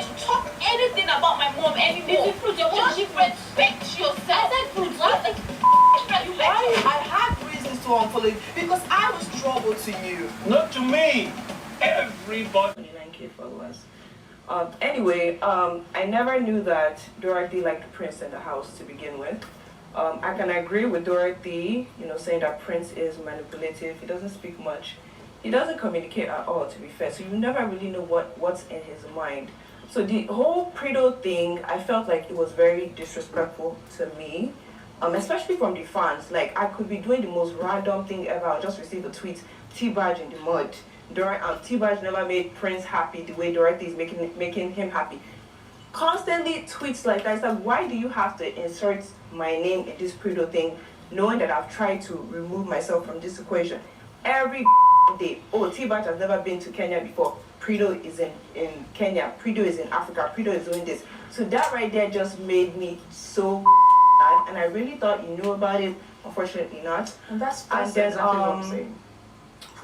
want to talk anything about my mom anymore. It's fruit. Just respect yourself. I said fruit. What? I had reasons to unfollow you because I was trouble to you. Not to me. Everybody. 29K followers. Anyway, I never knew that Dorothy liked Prince in the house to begin with. I can agree with Dorothy, saying that Prince is manipulative. He doesn't speak much. He doesn't communicate at all, to be fair. So you never really know what's in his mind. So the whole Prido thing, I felt like it was very disrespectful to me, especially from the fans. Like, I could be doing the most random thing ever. I'll just receive a tweet, T-Badge in the mud. T-Badge never made Prince happy the way Dorothy is making him happy. Constantly tweets like that. It's like, why do you have to insert my name in this Prido thing, knowing that I've tried to remove myself from this equation? Every day, T-Badge has never been to Kenya before. Prido is in Kenya. Prido is in Africa. Prido is doing this. So that right there just made me so mad, and I really thought you knew about it. Unfortunately not. And that's then, exactly what I'm saying.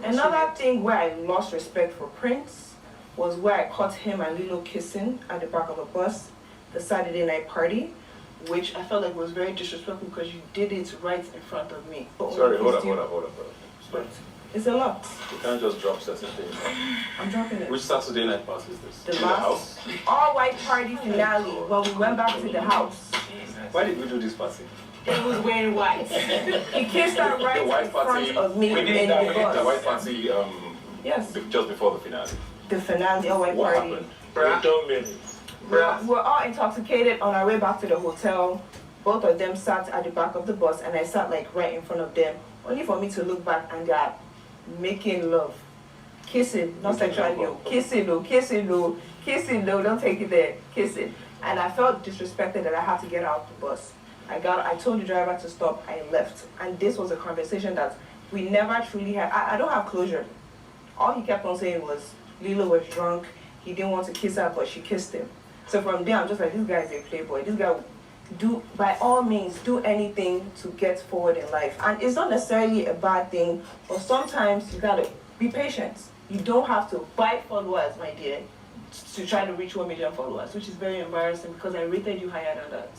Another thing where I lost respect for Prince was where I caught him and Lilo kissing at the back of a bus, the Saturday night party, which I felt like was very disrespectful because you did it right in front of me. Sorry, hold up. It's a lot. You can't just drop certain things. I'm dropping it. Which Saturday night party is this? The last all-white party finale when we went back to the house. Why did we do this party? It was wearing white. He kissed her right in front of me in the bus. The white party, yes. Just before the finale. The finale, all-white what party. Happened? We're all intoxicated on our way back to the hotel. Both of them sat at the back of the bus, and I sat like right in front of them, only for me to look back and they're making love, kissing, not sexually, kissing, don't take it there, kissing. And I felt disrespected that I had to get out of the bus. I told the driver to stop, I left. And this was a conversation that we never truly had. I don't have closure. All he kept on saying was, Lilo was drunk, he didn't want to kiss her, but she kissed him. So from there, I'm just like, this guy is a playboy. This guy, by all means, do anything to get forward in life. And it's not necessarily a bad thing, but sometimes you gotta be patient. You don't have to buy followers, my dear, to try to reach 1 million followers, which is very embarrassing because I rated you higher than that.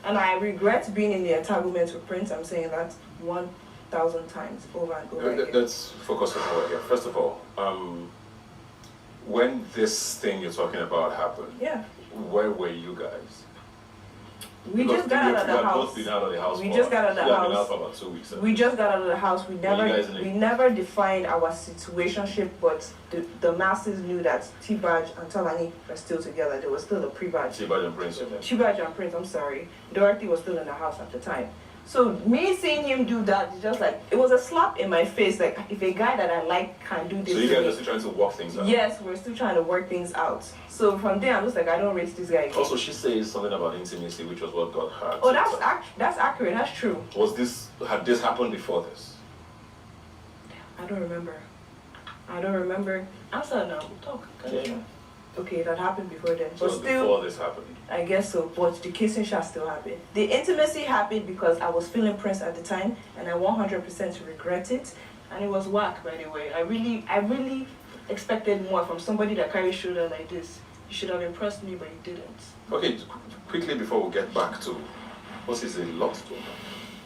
And I regret being in the entanglement with Prince. I'm saying that 1,000 times over and over again. Let's focus on over here. First of all, when this thing you're talking about happened, yeah, where were you guys? We just got out of the house. Been out of the house. We just got out of the house. Been out for about 2 weeks. We just got out of the house. We never defined our situationship, but the masses knew that T-Badge and Talani were still together. There was still a pre-badge. T-Badge and Prince. T-Badge and Prince, I'm sorry. Dorothy was still in the house at the time. So me seeing him do that, it's just like, it was a slap in my face. Like, if a guy that I like can do this. So you guys are still trying to work things out? Yes, we're still trying to work things out. So from there, I'm just like, I don't rate this guy again. Also, she says something about intimacy, which was what got her. Oh, that's accurate. That's true. Had this happened before this? I don't remember. Answer now. Talk. Yeah. Okay, that happened before then. So but still, before this happened? I guess so, but the kissing shall still happen. The intimacy happened because I was feeling Prince at the time, and I 100% regret it. And it was whack, by the way. I really expected more from somebody that carries shoulder like this. You should have impressed me, but you didn't. Okay, quickly before we get back to what is a lot going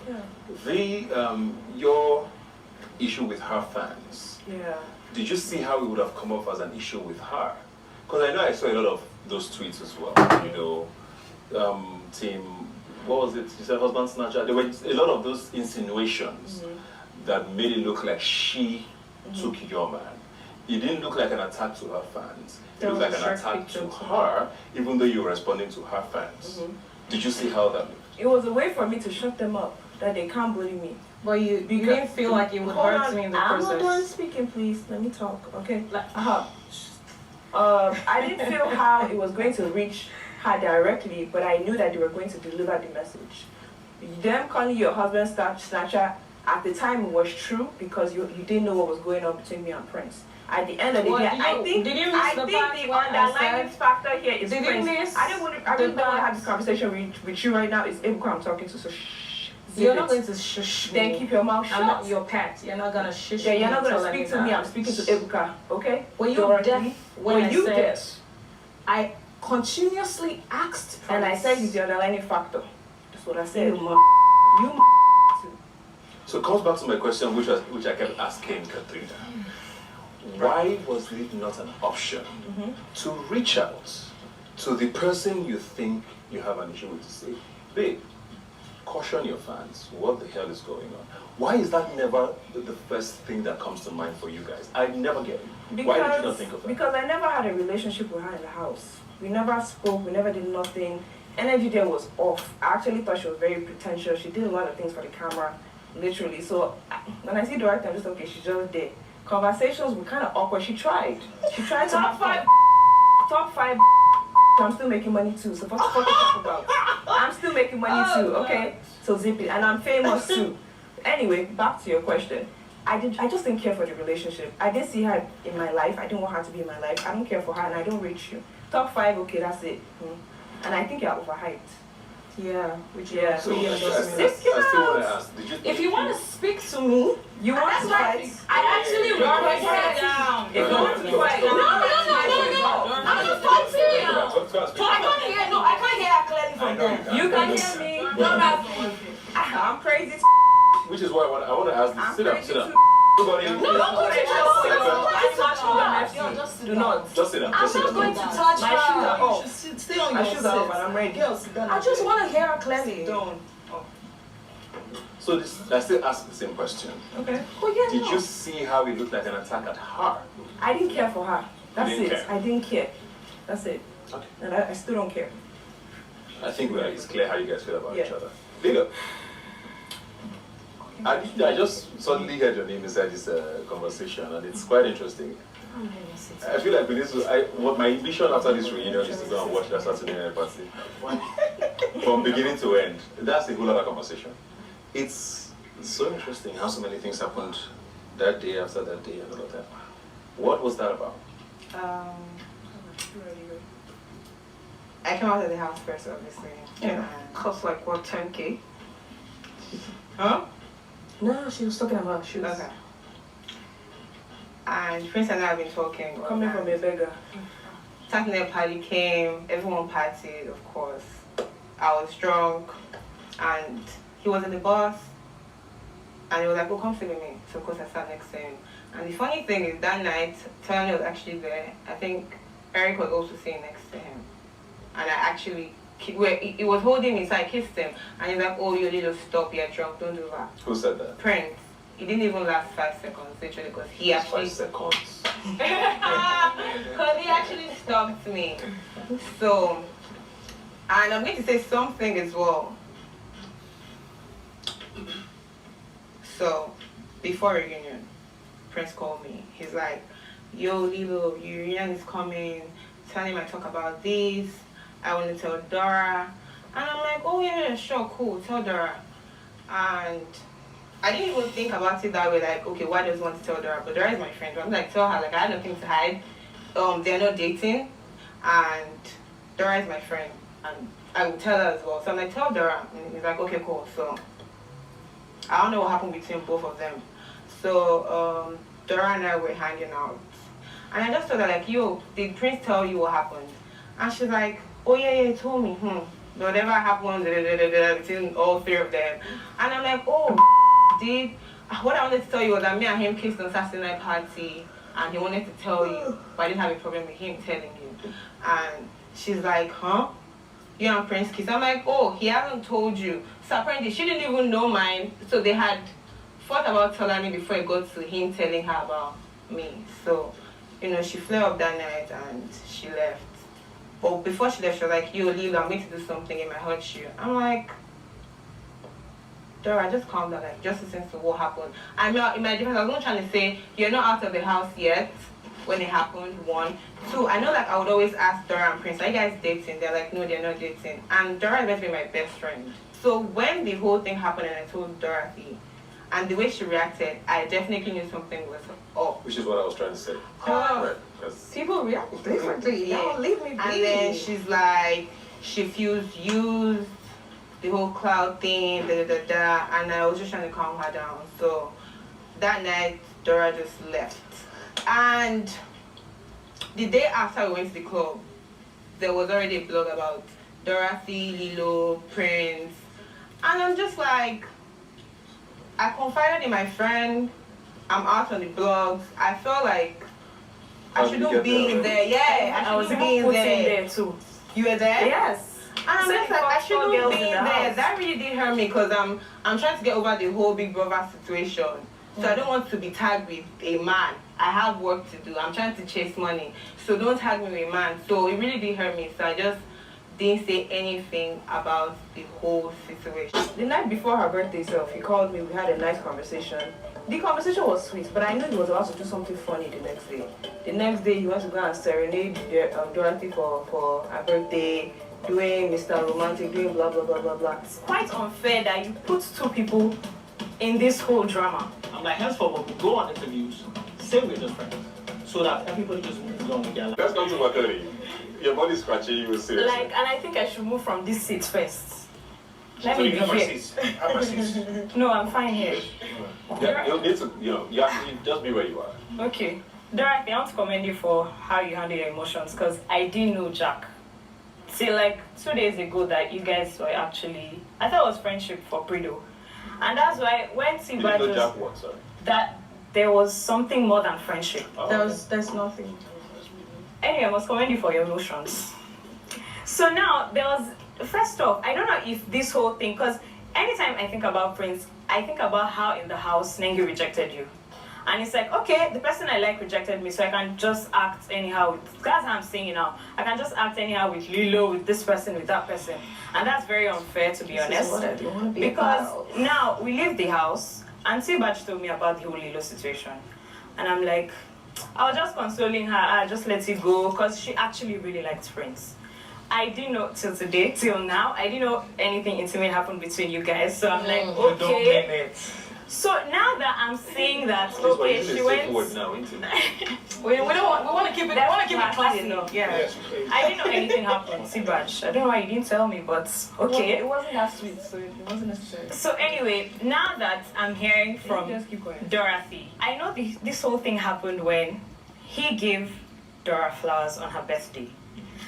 on. Yeah. Your issue with her fans. Yeah. Did you see how it would have come off as an issue with her? Because I know I saw a lot of those tweets as well. Team, what was it? You said husband snatcher. There were a lot of those insinuations that made it look like she took your man. It didn't look like an attack to her fans. It looked like an attack to her, even though you were responding to her fans. Did you see how that looked? It was a way for me to shut them up, that they can't bully me. But you didn't feel like it would hurt me in the process. I'm not done speaking, please. Let me talk, okay? I didn't feel how it was going to reach her directly, but I knew that they were going to deliver the message. Them calling your husband snatcher, at the time was true because you didn't know what was going on between me and Prince. At the end of the day, I think the underlying factor here is Prince. I really don't want to have this conversation with you right now. It's Ebuka I'm talking to, so shh. You're not going to shush me. Then keep your mouth shut. I'm not your pet. You're not going to shush me. Yeah, you're not going to speak to me. I'm speaking to Ebuka, okay? Were you deaf when I said... continuously asked Prince. And I said he's the underlying factor. That's what I said. You too. So it comes back to my question, which I kept asking Katrina. Why was it not an option to reach out to the person you think you have an issue with to say, babe, caution your fans, what the hell is going on? Why is that never the first thing that comes to mind for you guys? I never get it. Why did you not think of that? Because I never had a relationship with her in the house. We never spoke, we never did nothing. Energy there was off. I actually thought she was very pretentious. She did a lot of things for the camera, literally. So when I see director, I'm just okay, she's just there. Conversations were kind of awkward. She tried to Top five. top 5. I'm still making money too. So what the fuck you talk about? I'm still making money too, okay? So zip it. And I'm famous too. Anyway, back to your question. I just didn't care for the relationship. I didn't see her in my life. I didn't want her to be in my life. I don't care for her and I don't rate you. Top 5, okay, that's it. And I think you're overhyped. Yeah, which Yeah. So I really still annoys me. want to ask, did you If you want to speak to me, You want That's to why fight? I actually requested down. If you want to fight, No. I'm not fighting. I can't hear. No, I can't hear her clearly from there. you can hear me. I'm crazy. Which is why I want to ask this. I'm Sit up, crazy sit up. too. Nobody. No, don't go to Yo, just sit Yo, down. just Just sit down. I'm Just sit not down. going to touch My shoes are her. off. You should stay on My your shoes are off seat. and I'm ready. Girl, sit down. I just want to hear her clearly. Sit down. So I still ask the same question. Okay. Oh yeah, Did no. you see how it looked like an attack at her? I didn't care for her. That's You didn't it. care? I didn't care. That's it. Okay. And I still don't care. I think it's clear how you guys feel about Yeah. each other. Bigger. I just suddenly heard your name inside this conversation, and it's quite interesting. I feel like what my ambition after this reunion is to go and watch that Saturday night party from beginning to end. That's a whole other conversation. It's so interesting how so many things happened that day after that day and all of that. What was that about? I came out of the house first, obviously. Yeah. Cost like what, 10K? Huh? No, she was talking about shoes. Okay. And Prince and I have been talking. Coming from a beggar. Saturday party came, everyone partied, of course. I was drunk, and he was in the bus, and he was like, oh, come sit with me. So of course I sat next to him. And the funny thing is that night, Tony was actually there. I think Eric was also sitting next to him. And I actually, he was holding me, so I kissed him. And he's like, oh, you little stop, you're drunk, don't do that. Who said that? Prince. It didn't even last 5 seconds, literally, because he actually... 5 seconds. Because he actually stopped me. So, and I'm going to say something as well. So, before reunion, Prince called me. He's like, yo, Lilo, your reunion is coming. Tell him I talk about this. I want to tell Dora. And I'm like, oh yeah, sure, cool, tell Dora. And I didn't even think about it that way, like, okay, why does he want to tell Dora? But Dora is my friend. I'm like, tell her, like, I had nothing to hide. They're not dating, and Dora is my friend, and I will tell her as well. So I'm like, tell Dora. And he's like, okay, cool. So I don't know what happened between both of them. So Dora and I were hanging out, and I just told her, like, yo, did Prince tell you what happened? And she's like, oh yeah, he told me. Whatever happened between all 3 of them. And I'm like, oh, did what I wanted to tell you was that me and him kissed on Saturday night party, and he wanted to tell you, but I didn't have a problem with him telling you. And she's like, huh? You and Prince kiss? I'm like, oh, he hasn't told you. So apparently she didn't even know mine. So they had thought about telling me before it got to him telling her about me. So, you know, she flew up that night and she left. But before she left, she was like, yo, Lilo, I'm going to do something, it might hurt you. I'm like, Dora, just calm down, like, just listen to what happened. I mean, in my defense, I was not trying to say, you're not out of the house yet when it happened, 1. 2, I know, like, I would always ask Dora and Prince, are you guys dating? They're like, no, they're not dating. And Dora is going to be my best friend. So when the whole thing happened and I told Dorothy, and the way she reacted, I definitely knew something was up. Which is what I was trying to say. Oh. Right. 'Cause People react differently. Yeah. Y'all leave me be. And then she's like, she feels used, the whole cloud thing, and I was just trying to calm her down. So that night, Dora just left. And the day after we went to the club, there was already a blog about Dorothy, Lilo, Prince, and I'm just like, I confided in my friend. I'm out on the blogs. I felt like I shouldn't be in there. Yeah, I was shouldn't even be in put in there. there too. You were there? Yes. And I'm So just you like, I got four shouldn't girls be in in the there. house. That really did hurt me because I'm trying to get over the whole Big Brother situation. So I don't want to be tagged with a man. I have work to do. I'm trying to chase money. So don't tag me with a man. So it really did hurt me. So I just didn't say anything about the whole situation. The night before her birthday self, he called me, we had a nice conversation. The conversation was sweet, but I knew he was about to do something funny the next day. The next day, he wants to go and serenade Dorothy for her birthday, doing Mr. Romantic, doing blah, blah, blah, blah, blah. It's quite unfair that you put two people in this whole drama. I'm like, henceforth, when we go on interviews, say we're just friends, so that everybody just moves on with their life. Let's come to Makari. Your body's scratching you seriously. Like, and I think I should move from this seat first. Let So me you be have my here. seats. Have my seats. No, I'm fine here. Yeah, you need to, you have to just be where you are. Okay. Dorothy, I want to commend you for how you handle your emotions, because I didn't know Jack. Till like 2 days ago that you guys were actually, I thought it was friendship for Prido. And that's why when You didn't Tiba know just, Jack what, sorry? that there was something more than friendship. Oh, okay. There's nothing. Anyway, I must commend you for your emotions. So now, there was, first off, I don't know if this whole thing, because anytime I think about Prince, I think about how in the house Nengi rejected you. And it's like, okay, the person I like rejected me, so I can just act anyhow. That's how I'm saying it now. I can just act anyhow with Lilo, with this person, with that person. And that's very unfair, to be honest. Because now, we leave the house, and Tibach told me about the whole Lilo situation. And I'm like, I was just consoling her, I just let it go, because she actually really liked Prince. I didn't know till today, till now, I didn't know anything intimate happened between you guys. So I'm like, Don't mean okay. it. So now that I'm seeing that, This one okay, is a she safe went. word now, isn't it? We want to keep it. We want to keep it classy. enough. Yeah. Yes, please. I didn't know anything happened, Sibach. I don't know why you didn't tell me, but okay. It wasn't that sweet, so it wasn't necessary. So anyway, now that I'm hearing from Just keep quiet. Dorothy, I know this whole thing happened when he gave Dora flowers on her birthday.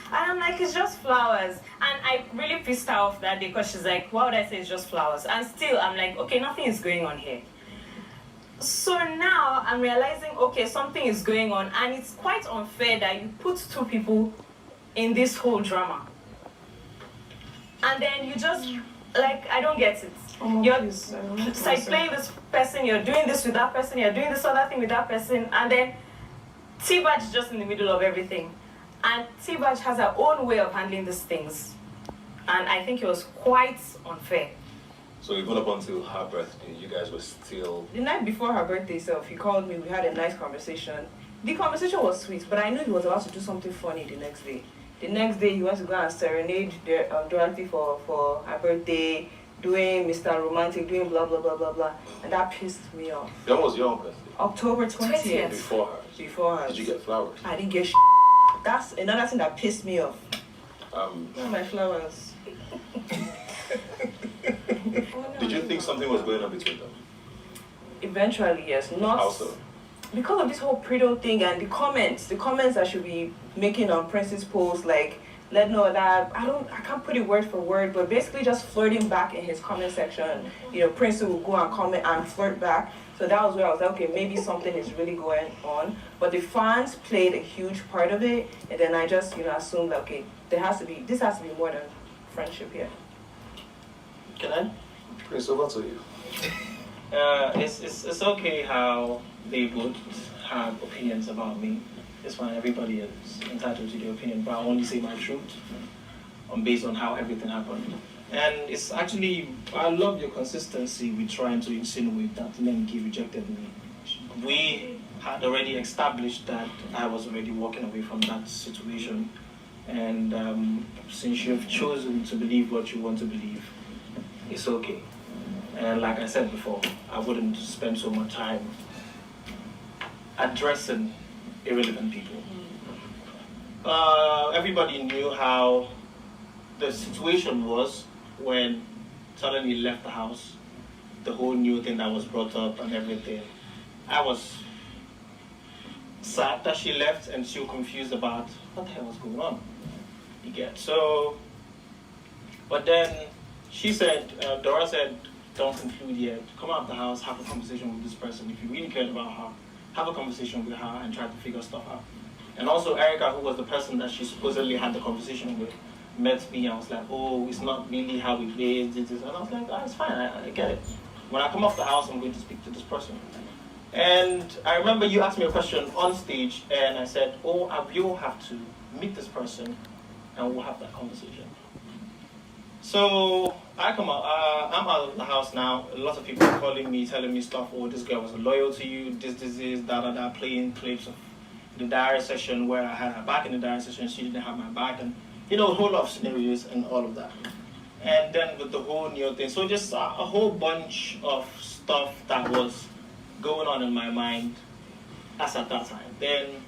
And I'm like, it's just flowers. And I really pissed her off that day because she's like, why would I say it's just flowers? And still, I'm like, okay, nothing is going on here. So now I'm realizing, okay, something is going on. And it's quite unfair that you put two people in this whole drama. And then you just, like, I don't get it. It's like playing this person, you're doing this with that person, you're doing this other thing with that person, and then T-Badge is just in the middle of everything. And T-Badge has her own way of handling these things. And I think it was quite unfair. So even up until her birthday, you guys were still... The night before her birthday self, he called me, we had a nice conversation. The conversation was sweet, but I knew he was about to do something funny the next day. The next day, he wants to go and serenade Dorothy for her birthday, doing Mr. Romantic, doing blah, blah, blah, blah, blah. And that pissed me off. When was your own birthday? October 20th. Before her. Before her. Did you get flowers? I didn't get That's another thing that pissed me off. Not my flowers. Did you think something was going on between them? Eventually, yes. Not How so? because of this whole Prido thing and the comments I should be making on Prince's post, like, let know that I can't put it word for word, but basically just flirting back in his comment section. You know, Prince will go and comment and flirt back. So that was where I was like, okay, maybe something is really going on. But the fans played a huge part of it, and then I just, assumed that, okay, this has to be more than friendship here. Can I? Prince, over to you. It's okay how they would have opinions about me. It's fine, everybody is entitled to their opinion, but I only say my truth based on how everything happened. And it's actually, I love your consistency with trying to insinuate that Nengi rejected me. We had already established that I was already walking away from that situation. And since you've chosen to believe what you want to believe, it's okay. And like I said before, I wouldn't spend so much time addressing irrelevant people. Everybody knew how the situation was when suddenly left the house, the whole new thing that was brought up and everything. I was sad that she left and still confused about what the hell was going on. You get so. But then she said, Dora said, don't conclude yet. Come out of the house, have a conversation with this person. If you really cared about her, have a conversation with her and try to figure stuff out. And also Erica, who was the person that she supposedly had the conversation with, met me. I was like, oh, it's not really how it is. And I was like, oh, it's fine, I get it. When I come off the house, I'm going to speak to this person. And I remember you asked me a question on stage, and I said, oh, you'll have to meet this person, and we'll have that conversation. So I come out, I'm out of the house now. A lot of people are calling me, telling me stuff. Oh, this girl was loyal to you. This, playing clips of the diary session where I had her back in the diary session. She didn't have my back, and a whole lot of scenarios and all of that. And then with the whole new thing, so just a whole bunch of stuff that was going on in my mind as at that time. Then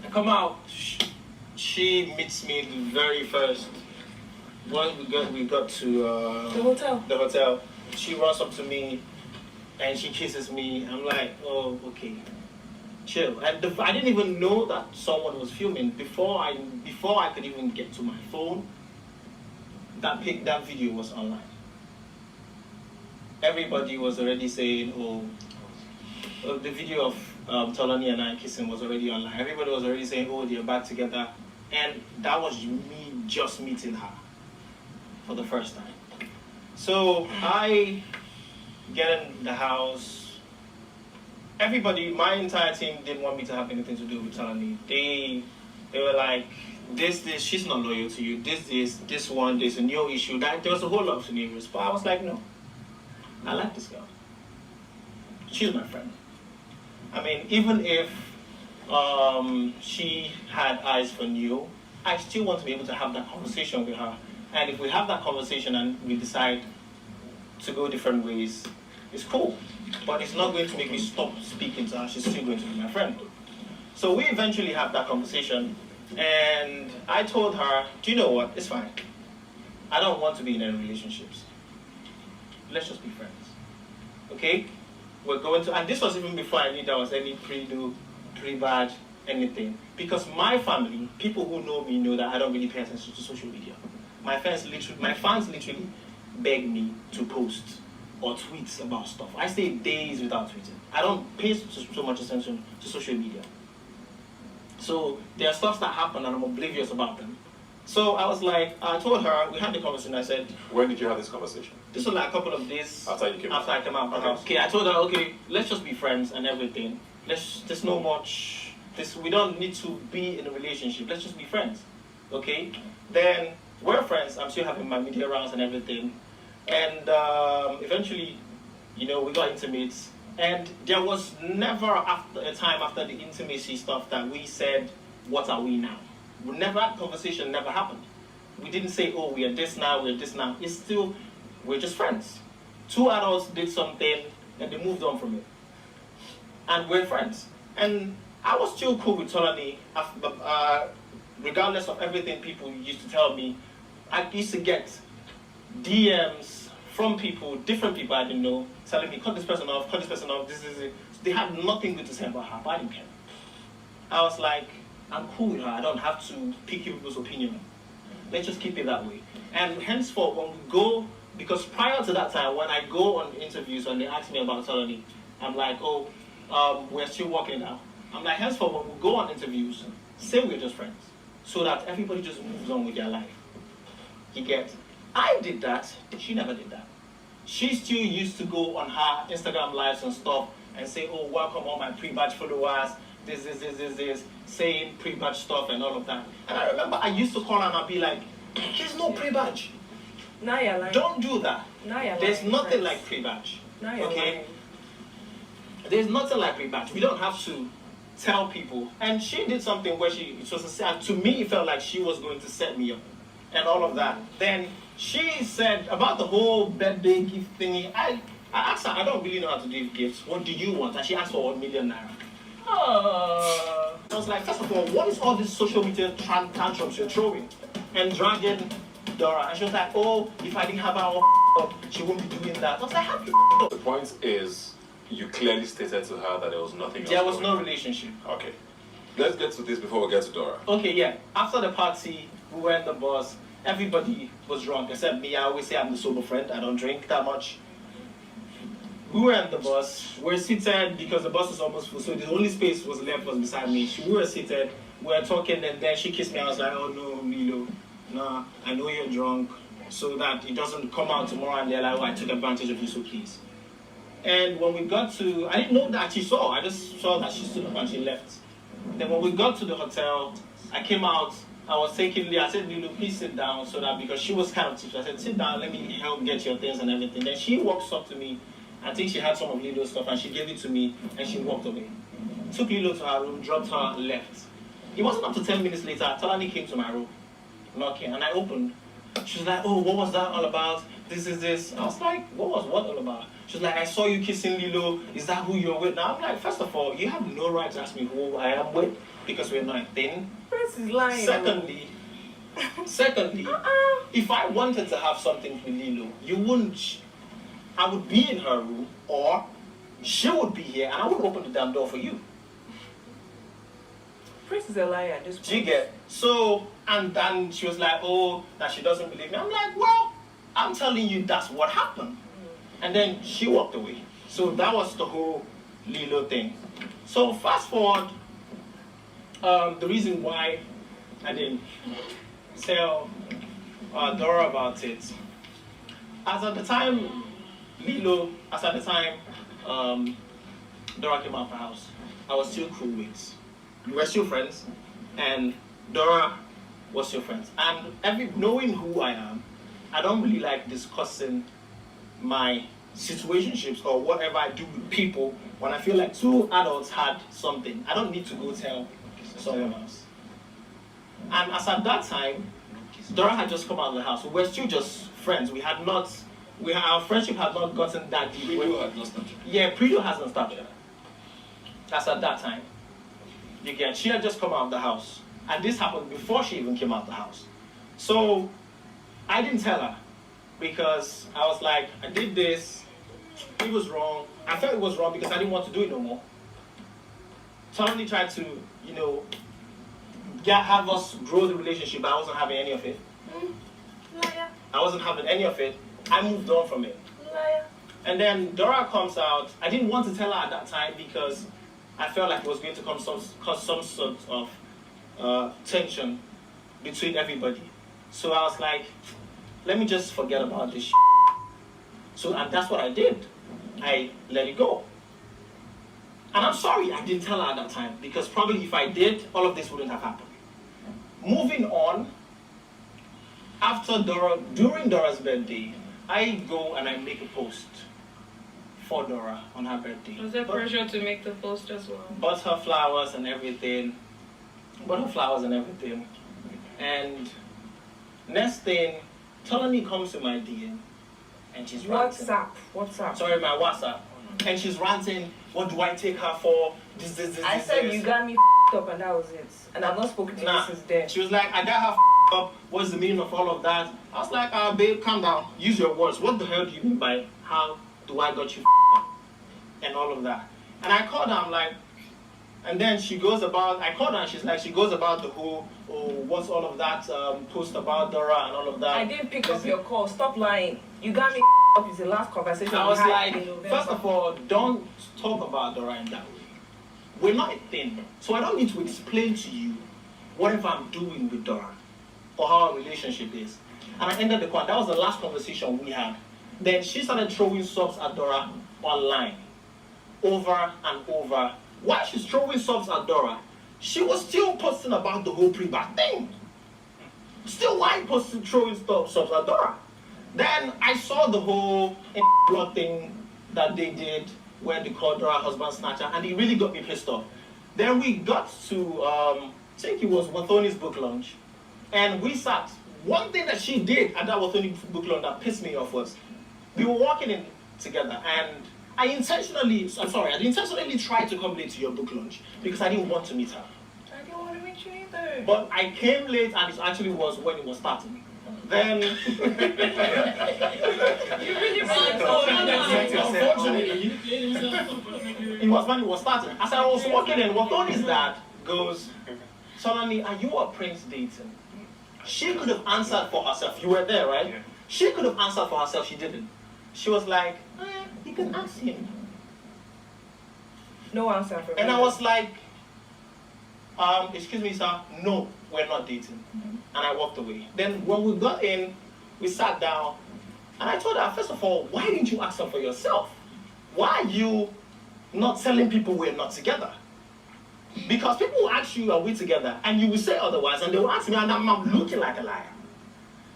I come out. She meets me the very first. Once we got to the hotel, she runs up to me and she kisses me. I'm like, oh, okay, chill. And I didn't even know that someone was filming before I could even get to my phone. That video was online. Everybody was already saying, oh, the video of Tolani and I kissing was already online. Everybody was already saying, oh, they're back together, and that was me just meeting her for the first time. So I get in the house. Everybody, my entire team didn't want me to have anything to do with Tolani. They were like, this, she's not loyal to you. This one, there's a new issue. There was a whole lot of scenarios. But I was like, no, I like this girl. She's my friend. I mean, even if she had eyes for Neo, I still want to be able to have that conversation with her. And if we have that conversation and we decide to go different ways, it's cool. But it's not going to make me stop speaking to her. She's still going to be my friend. So we eventually have that conversation. And I told her, do you know what? It's fine. I don't want to be in any relationships. Let's just be friends. Okay? We're going to, and this was even before I knew there was any pre-do, pre-bad, anything. Because my family, people who know me know that I don't really pay attention to social media. My fans literally beg me to post or tweet about stuff. I stay days without tweeting. I don't pay so much attention to social media. So there are stuff that happen and I'm oblivious about them. So I was like, I told her, we had the conversation, I said... When did you have this conversation? This was like a couple of days after I came out of the house. Okay, I told her, okay, let's just be friends and everything. There's no much, we don't need to be in a relationship. Let's just be friends, okay? Then we're friends. I'm still having my media rounds and everything. And eventually, we got intimate. And there was never a time after the intimacy stuff that we said, what are we now? That conversation never happened. We didn't say, oh, we are this now, we're this now. It's still, we're just friends. Two adults did something and they moved on from it. And we're friends. And I was still cool with Tolani, regardless of everything people used to tell me. I used to get DMs from people, different people I didn't know, telling me, cut this person off, this is it. They had nothing good to say about her, but I didn't care. I was like, I'm cool with her, I don't have to pick people's opinion. Let's just keep it that way. And henceforth, when we go, because prior to that time, when I go on interviews and they ask me about Tolani, I'm like, oh, we're still working now. I'm like, henceforth, when we go on interviews, say we're just friends, so that everybody just moves on with their life. You get? I did that, she never did that. She still used to go on her Instagram lives and stuff and say, oh, welcome all my pre-batch followers, this, saying pre-batch stuff and all of that. And I remember I used to call her and I'd be like, there's no pre-batch. Now you're lying. Don't do that. Now you're There's lying, nothing friends. like pre-batch. Now you're okay? lying. There's nothing like pre-batch. We don't have to tell people. And she did something where to me, it felt like she was going to set me up and all of that. Then she said about the whole birthday gift thingy, I asked her, I don't really know how to give gifts. What do you want? And she asked for 1 million naira. I was like, first of all, what is all this social media tantrums you're throwing and dragging Dora? And she was like, oh, if I didn't have her, she won't be doing that. I was like, how do you? The point is, you clearly stated to her that there was nothing else. There was no relationship. Okay. let's get to this before we get to Dora. Okay, yeah. After the party, we were in the bus. Everybody was drunk except me. I always say I'm the sober friend. I don't drink that much. We were in the bus. We were seated because the bus was almost full, so the only space was left was beside me. We were seated. We were talking, and then she kissed me. I was like, "Oh no, Milo, nah. I know you're drunk, so that it doesn't come out tomorrow." And they're like, "Oh, I took advantage of you, so please." And when we got to, I didn't know that she saw. I just saw that she stood up and she left. Then when we got to the hotel, I came out. I was taking Lee. I said, "Lulu, please sit down," so that because she was kind of tipsy. I said, "Sit down. Let me help get your things and everything." Then she walks up to me. I think she had some of Lilo's stuff and she gave it to me and she walked away. Took Lilo to her room, dropped her, left. It wasn't up to 10 minutes later, Talani came to my room, knocking, and I opened. She was like, "Oh, what was that all about? This is this." I was like, "What was what all about?" She was like, "I saw you kissing Lilo. Is that who you're with?" Now I'm like, first of all, you have no right to ask me who I am with because we're not a thing. Prince is lying. Secondly, if I wanted to have something with Lilo, you wouldn't. I would be in her room, or she would be here, and I would open the damn door for you. Prince is a liar at this point. Do you get? So, and then she was like, "Oh, that she doesn't believe me." I'm like, "Well, I'm telling you, that's what happened." And then she walked away. So that was the whole Lilo thing. So fast forward, the reason why I didn't tell Dora about it, as at the time Dora came out of the house, I was still cool with. We were still friends, and Dora was still friends. And knowing who I am, I don't really like discussing my situationships or whatever I do with people when I feel like two adults had something. I don't need to go tell someone else. And as at that time, Dora had just come out of the house. We were still just friends. Our friendship had not gotten that deep. Pre-do had not started. Yeah, pre-do hasn't started. That's at that time. Again, she had just come out of the house. And this happened before she even came out of the house. So I didn't tell her because I was like, I did this, it was wrong. I felt it was wrong because I didn't want to do it no more. So I only tried to, have us grow the relationship, but I wasn't having any of it. Liar. I wasn't having any of it. I moved on from it. Liar. And then Dora comes out. I didn't want to tell her at that time because I felt like it was going to cause some sort of tension between everybody. So I was like, let me just forget about this. So and that's what I did. I let it go. And I'm sorry I didn't tell her at that time because probably if I did, all of this wouldn't have happened. Moving on, during Dora's birthday, I go and I make a post for Dora on her birthday. Was there pressure to make the post as well? Bought her flowers and everything. And next thing, Tolani comes to my DM and she's ranting. WhatsApp. Sorry, my WhatsApp. And she's ranting, what do I take her for? This. I said you got me up and that was it. And I've not spoken to you since then. She was like, I got her up. What's the meaning of all of that? I was like, babe, calm down. Use your words. What the hell do you mean by how do I got you up? And all of that. And I called her, I'm like, and then she goes about, I called her and she's like, she goes about the whole, what's all of that post about Dora and all of that. I didn't pick up your call. Stop lying. You got me up. It's the last conversation I we was had like, in November. first of all, don't talk about Dora in that way. We're not a thing. So I don't need to explain to you whatever I'm doing with Dora or how our relationship is. And I ended the call. That was the last conversation we had. Then she started throwing subs at Dora online. Over and over. While she's throwing subs at Dora, she was still posting about the whole pre-bath thing. Still throwing subs at Dora. Then I saw the whole blog thing that they did where they called Dora husband snatcher, and it really got me pissed off. Then we got to, I think it was Wathoni's book launch, and we sat. One thing that she did at that Wathoni book launch that pissed me off was, we were walking in together, and I intentionally tried to come late to your book launch because I didn't want to meet her. I didn't want to meet you either. But I came late, and it actually was when it was starting. Then, unfortunately, it was when it was starting. As I was walking in, Wathoni's dad goes, Solani, are you or Prince dating? She could have answered for herself. You were there, right? Yeah. She could have answered for herself. She didn't. She was like, you can ask him. No answer from And me. I was like, excuse me, sir, no, we're not dating. And I walked away. Then when we got in, we sat down, and I told her, first of all, why didn't you ask her for yourself? Why are you not telling people we're not together? Because people will ask you, are we together? And you will say otherwise, and they will ask me, and I'm looking like a liar.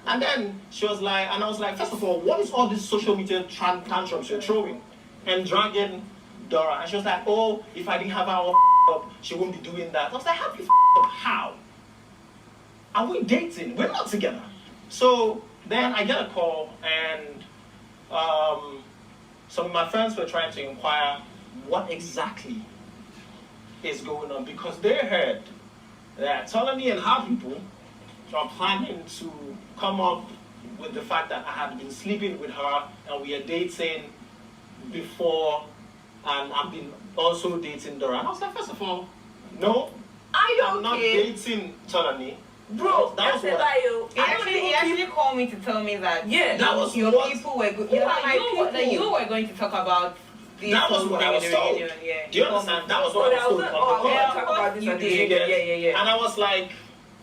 And then she was like, and I was like, first of all, what is all this social media tantrums you're throwing and dragging Dora? And she was like, oh, if I didn't have her all up, she won't be doing that. I was like, have you up? How? Are we dating? We're not together. So then I get a call, and some of my friends were trying to inquire what exactly is going on, because they heard that Tolani and her people are planning to come up with the fact that I had been sleeping with her and we are dating before, and I've been also dating Dora. And I was like, first of all, no, Are you I'm not okay? dating Tolani. Bro, that was that's what. about you. He actually called me to tell me that Yeah. That was your what. people were good. Who are my people? That you were going to talk about this That was whole what thing I was in the told. reunion. Yeah. Do you understand? That was what I was told on the I call. want to talk about this You at the did. beginning. Yeah. And I was like,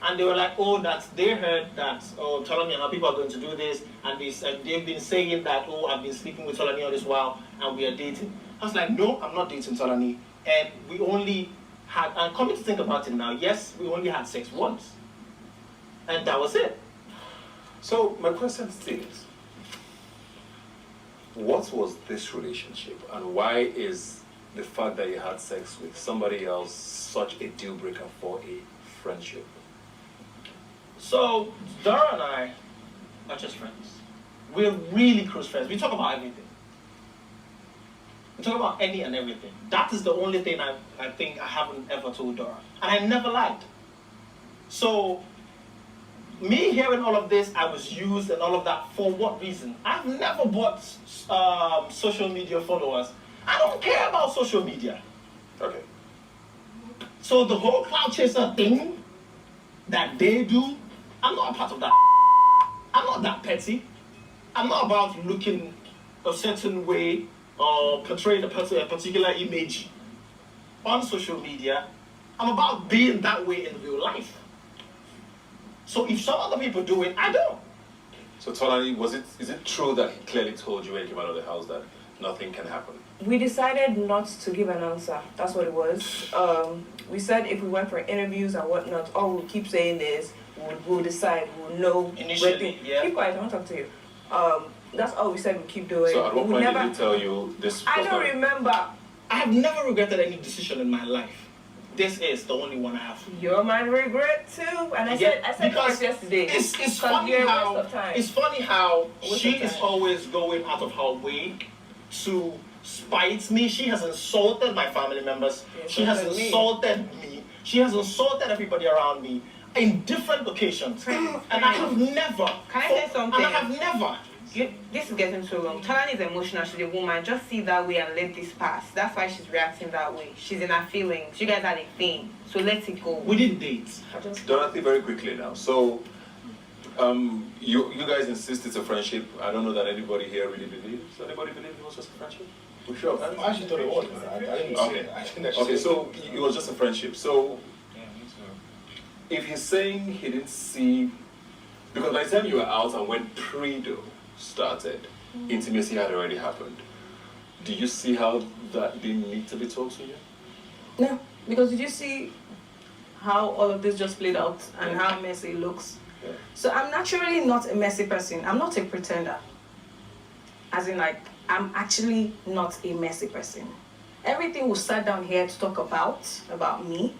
and they were like, oh, that they heard that, oh, Tolani and her people are going to do this, and they've been saying that, oh, I've been sleeping with Tolani all this while, and we are dating. I was like, no, I'm not dating Tolani, and we only had, and coming to think about it now, yes, we only had sex once, and that was it. So my question still is, what was this relationship, and why is the fact that you had sex with somebody else such a deal breaker for a friendship? So Dara and I are just friends. We're really close friends. We talk about everything. We talk about any and everything. That is the only thing I think I haven't ever told Dara. And I never lied. So me hearing all of this, I was used and all of that, for what reason? I've never bought social media followers. I don't care about social media. Okay. So the whole cloud chaser thing that they do, I'm not a part of that. I'm not that petty. I'm not about looking a certain way or portraying a particular image on social media. I'm about being that way in real life. So if some other people do it, I don't. So Tolani, is it true that he clearly told you when he came out of the house that nothing can happen? We decided not to give an answer. That's what it was. We said if we went for interviews and whatnot, all we'll keep saying is we'll decide, we'll know. Initially, yeah. Keep quiet, I want to talk to you. That's all we said we'll keep doing. So at what we point never, did he tell you this? I was don't not- remember. I have never regretted any decision in my life. This is the only one I have. You're my regret too. And I Yeah, said because first yesterday. It's 'Cause funny you're a how waste of time. it's funny how Waste she of is time. always going out of her way to spite me. She has insulted my family members. Yeah, She has insulted me. insulted me. She has insulted everybody around me in different occasions. And I have never. Can I say something? And I have never. This is getting so long. Talani is emotional. She's a woman. Just see that way and let this pass. That's why she's reacting that way. She's in her feelings. You guys had a thing. So let it go. We didn't date. Dorothy, very quickly now. So, you guys insist it's a friendship. I don't know that anybody here really believes. Anybody believe it was just a friendship? We sure. I actually thought it was, man. I didn't see it. I didn't actually Okay, see so it was just a friendship. So, Yeah, me too. if he's saying he didn't see, because by the time you were out and when pre-do started, intimacy had already happened. Do you see how that didn't need to be told to you? No, because did you see how all of this just played out and how messy it looks? Yeah. So I'm naturally not a messy person. I'm not a pretender. As in, like, I'm actually not a messy person. Everything we sat down here to talk about me,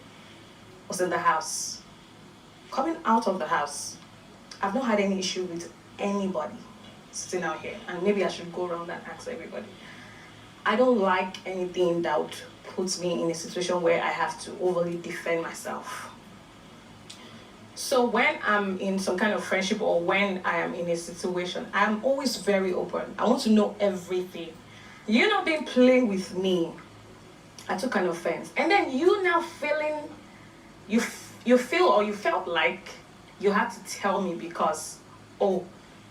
was in the house. Coming out of the house, I've not had any issue with anybody sitting out here. And maybe I should go around and ask everybody. I don't like anything that would put me in a situation where I have to overly defend myself. So when I'm in some kind of friendship or when I am in a situation, I'm always very open. I want to know everything. You not being playing with me, I took an offense. And then you now feeling you feel or you felt like you had to tell me because, oh,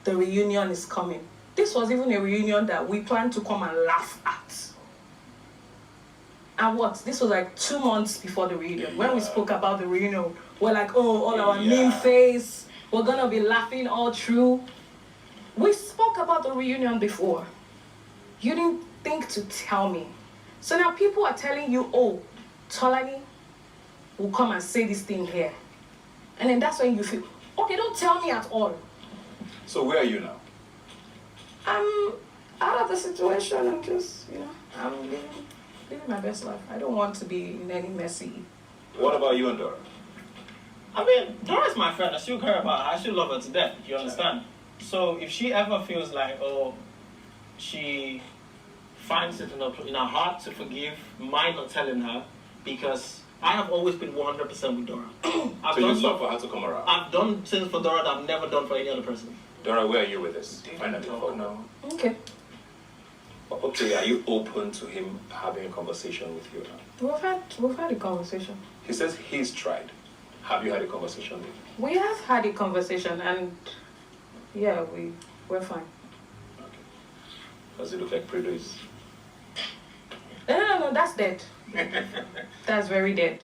the reunion is coming. This was even a reunion that we planned to come and laugh at. And what? This was like 2 months before the reunion. When we spoke about the reunion, we're like, oh, all our mean face, we're gonna be laughing all through. We spoke about the reunion before. You didn't think to tell me. So now people are telling you, oh, Tolani will come and say this thing here. And then that's when you feel, okay, don't tell me at all. So where are you now? I'm out of the situation. I'm just, I'm living my best life. I don't want to be in any messy. What about you and Dora? I mean, Dora's my friend. I still care about her. I still love her to death. You understand? So if she ever feels like, oh, she finds it in her heart to forgive my not telling her, because I have always been 100% with Dora. So you'd love for her to come around? I've done things for Dora that I've never done for any other person. Dora, where are you with this? Find out before now. Okay. Okay, are you open to him having a conversation with you now? We've had a conversation. He says he's tried. Have you had a conversation with him? We have had a conversation and yeah, we're fine. Okay. Does it look like Predo is? No, that's dead. That's very dead.